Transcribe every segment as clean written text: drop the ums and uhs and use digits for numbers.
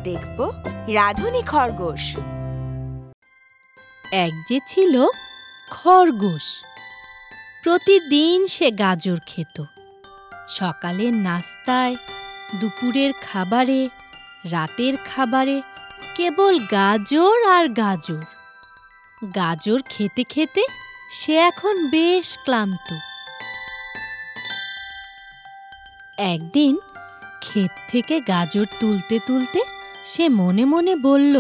দেখব রাঁধুনি খরগোশ। এক যে ছিল খরগোশ। প্রতিদিন সে গাজর খেত। সকালের নাস্তায়, দুপুরের খাবারে, রাতের খাবারে কেবল গাজর আর গাজর। গাজর খেতে খেতে সে এখন বেশ ক্লান্ত। একদিন ক্ষেত থেকে গাজর তুলতে তুলতে সে মনে মনে বলল,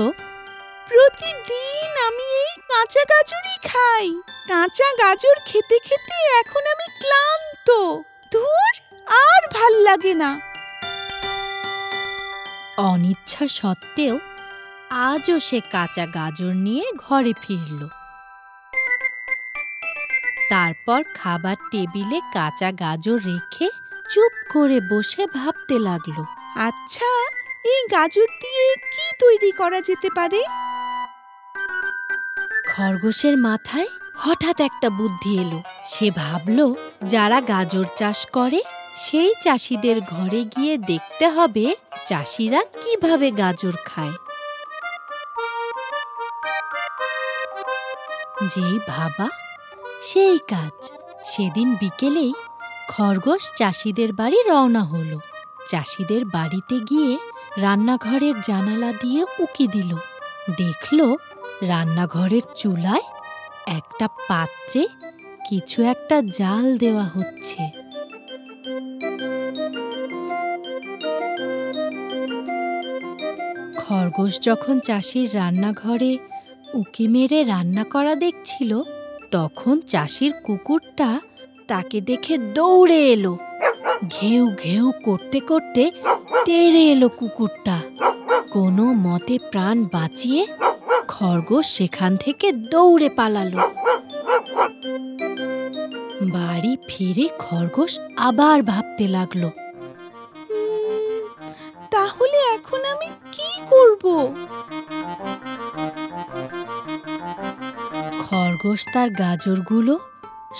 প্রতিদিন আমি এই কাঁচা গাজরই খাই। কাঁচা গাজর খেতে খেতে এখন আমি ক্লান্ত। ধুর, আর ভাল লাগে না। অনিচ্ছা সত্ত্বেও আজও সে কাঁচা গাজর নিয়ে ঘরে ফিরল। তারপর খাবার টেবিলে কাঁচা গাজর রেখে চুপ করে বসে ভাবতে লাগলো, আচ্ছা, এই গাজর দিয়ে কি তৈরি করা যেতে পারে? খরগোশের মাথায় হঠাৎ একটা বুদ্ধি এলো। সে ভাবল, যারা গাজর চাষ করে সেই চাষিদের ঘরে গিয়ে দেখতে হবে চাষিরা কিভাবে গাজর খায়। যেই ভাবা সেই কাজ। সেদিন বিকেলেই খরগোশ চাষিদের বাড়ি রওনা হলো। চাষিদের বাড়িতে গিয়ে রান্নাঘরের জানালা দিয়ে উঁকি দিল। দেখল রান্নাঘরের চুলায় একটা পাত্রে কিছু একটা জাল দেওয়া হচ্ছে। খরগোশ যখন চাষির রান্নাঘরে উঁকি মেরে রান্না করা দেখছিল, তখন চাষির কুকুরটা তাকে দেখে দৌড়ে এলো। ঘেউ ঘেউ করতে করতে তেড়ে এলো কুকুরটা। কোনো মতে প্রাণ বাঁচিয়ে খরগোশ সেখান থেকে দৌড়ে পালালো। বাড়ি ফিরে খরগোশ আবার ভাবতে লাগলো, তাহলে এখন আমি কি করব? খরগোশ তার গাজরগুলো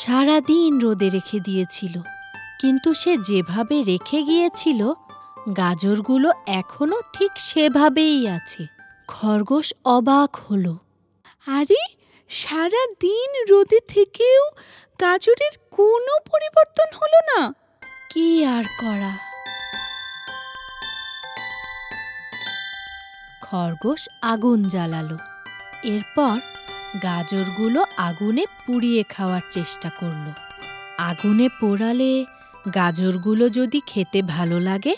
সারাদিন রোদে রেখে দিয়েছিল, কিন্তু সে যেভাবে রেখে গিয়েছিল গাজরগুলো এখনো ঠিক সেভাবেই আছে। খরগোশ অবাক হলো। আরে, সারা দিন রোদে থেকেও গাজরের কোনো পরিবর্তন হলো না। কি আর করা? খরগোশ আগুন জ্বালালো। এরপর গাজরগুলো আগুনে পুড়িয়ে খাওয়ার চেষ্টা করলো। আগুনে পোড়ালে গাজরগুলো যদি খেতে ভালো লাগে,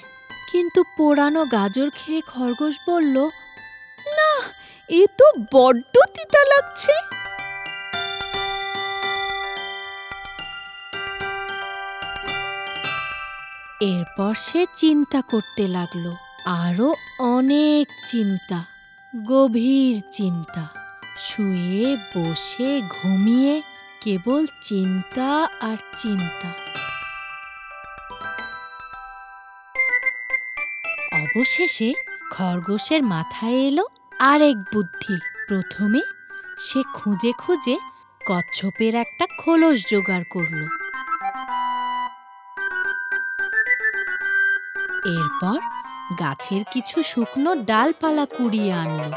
কিন্তু পোড়ানো গাজর খেয়ে খরগোশ বলল, না, এ তো বড্ড তিতা লাগছে। এরপর সে চিন্তা করতে লাগলো, আরো অনেক চিন্তা, গভীর চিন্তা। শুয়ে বসে ঘুমিয়ে কেবল চিন্তা আর চিন্তা। অবশেষে খরগোশের মাথায় এলো আরেক বুদ্ধি। প্রথমে সে খুঁজে খুঁজে কচ্ছপের একটা খোলস জোগাড় করলো। এরপর গাছের কিছু শুকনো ডালপালা কুড়িয়ে আনলো।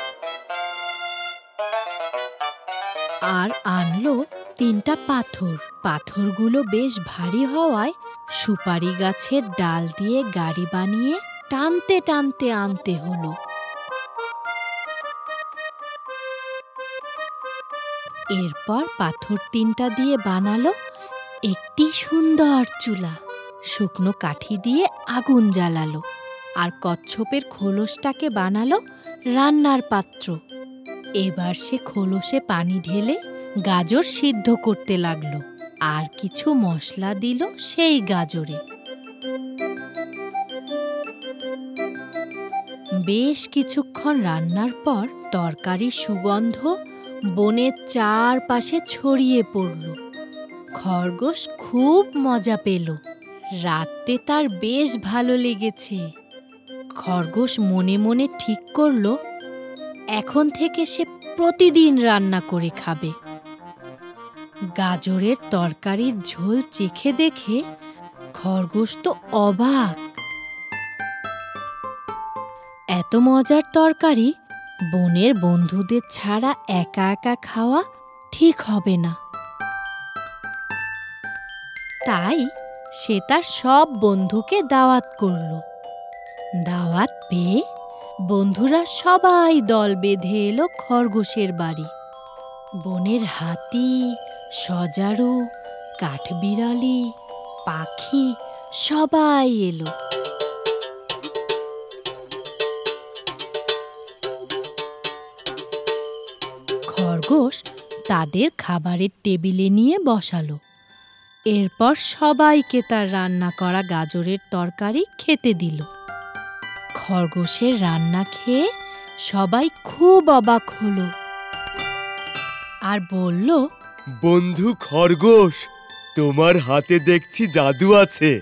আর আনলো 3টা পাথর। পাথরগুলো বেশ ভারী হওয়ায় সুপারি গাছের ডাল দিয়ে গাড়ি বানিয়ে টানতে টানতে আনতে হলো। এরপর পাথর 3টা দিয়ে বানালো একটি সুন্দর চুলা। শুকনো কাঠি দিয়ে আগুন জ্বালালো আর কচ্ছপের খোলসটাকে বানালো রান্নার পাত্র। এবার সে খোলসে পানি ঢেলে গাজর সিদ্ধ করতে লাগলো আর কিছু মশলা দিল সেই গাজরে। বেশ কিছুক্ষণ রান্নার পর তরকারির সুগন্ধ বনের চারপাশে ছড়িয়ে পড়ল। খরগোশ খুব মজা পেল। রাতে তার বেশ ভালো লেগেছে। খরগোশ মনে মনে ঠিক করল, এখন থেকে সে প্রতিদিন রান্না করে খাবে। গাজরের তরকারির ঝোল চেখে দেখে খরগোশ তো অবাক। এত মজার তরকারি বনের বন্ধুদের ছাড়া একা একা খাওয়া ঠিক হবে না। তাই সে তার সব বন্ধুকে দাওয়াত করল। দাওয়াত পেয়ে বন্ধুরা সবাই দল বেঁধে এলো খরগোশের বাড়ি। বনের হাতি, সজারু, কাঠবিড়ালি, পাখি সবাই এলো। খরগোশ তাদের খাবারের টেবিলে নিয়ে বসালো। এরপর সবাইকে তার রান্না করা গাজরের তরকারি খেতে দিল। খরগোশের রান্না খেয়ে সবাই খুব অবাক হলো আর বলল, বন্ধু খরগোশ, তোমার হাতে দেখছি জাদু আছে।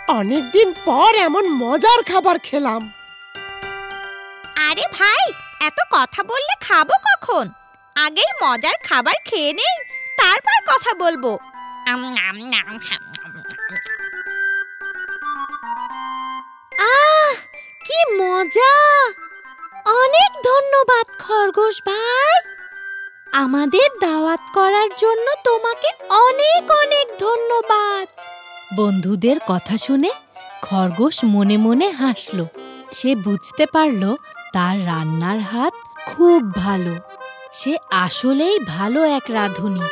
অনেকদিন পর এমন মজার খাবার খেলাম। আরে ভাই, এত কথা বললে খাবো কখন? আগেই মজার খাবার খেয়ে নেই, তারপর কথা বলবো। আহ, কি মজা! অনেক ধন্যবাদ খরগোশ ভাই। আমাদের দাওয়াত করার জন্য তোমাকে অনেক অনেক ধন্যবাদ। বন্ধুদের কথা শুনে খরগোশ মনে মনে হাসল। সে বুঝতে পারল তার রান্নার হাত খুব ভালো। সে আসলেই ভালো এক রাঁধুনি।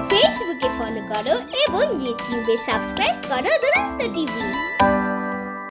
ফেসবুকে ফলো করো এবং ইউটিউবে সাবস্ক্রাইব করো দুরন্ত টিভি।